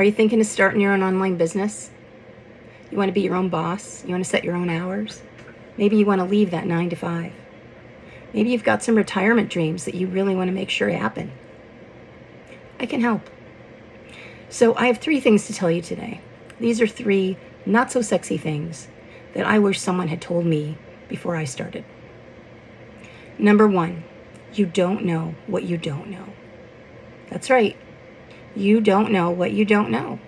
Are you thinking of starting your own online business? You want to be your own boss? You want to set your own hours? Maybe you want to leave that 9 to 5. Maybe you've got some retirement dreams that you really want to make sure happen. I can help. So I have 3 things to tell you today. These are 3 not so sexy things that I wish someone had told me before I started. Number 1, you don't know what you don't know. That's right. You don't know what you don't know.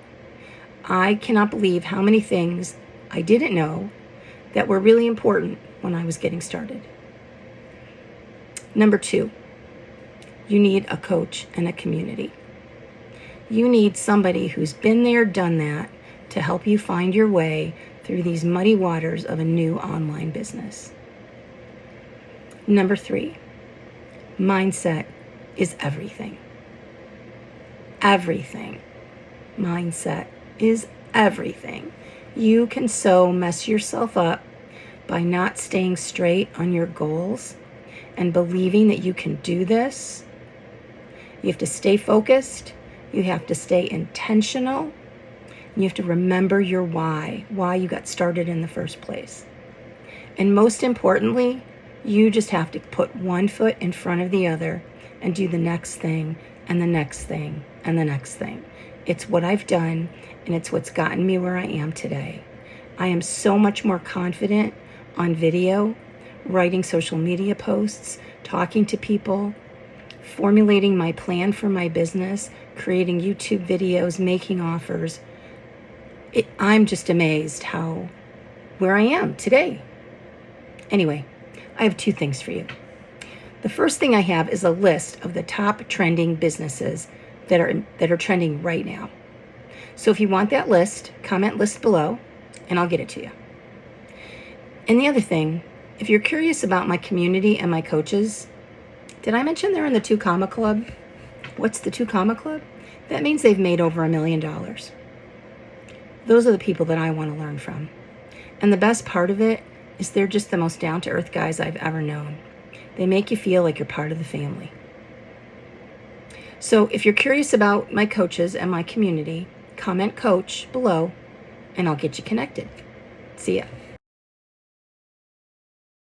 I cannot believe how many things I didn't know that were really important when I was getting started. Number 2, you need a coach and a community. You need somebody who's been there, done that, to help you find your way through these muddy waters of a new online business. Number 3, mindset is everything. Everything. Mindset is everything. You can so mess yourself up by not staying straight on your goals and believing that you can do this. You have to stay focused. You have to stay intentional. You have to remember your why you got started in the first place. And most importantly, you just have to put one foot in front of the other and do the next thing and the next thing and the next thing. It's what I've done, and it's what's gotten me where I am today. I am so much more confident on video, writing social media posts, talking to people, formulating my plan for my business, creating YouTube videos, making offers. I'm just amazed where I am today. Anyway, I have 2 things for you. The first thing I have is a list of the top trending businesses that are trending right now. So if you want that list, comment list below and I'll get it to you. And the other thing, if you're curious about my community and my coaches, did I mention they're in the 2 Comma Club? What's the 2 Comma Club? That means they've made over $1 million. Those are the people that I want to learn from. And the best part of it is they're just the most down-to-earth guys I've ever known. They make you feel like you're part of the family. So if you're curious about my coaches and my community, comment coach below and I'll get you connected. See ya.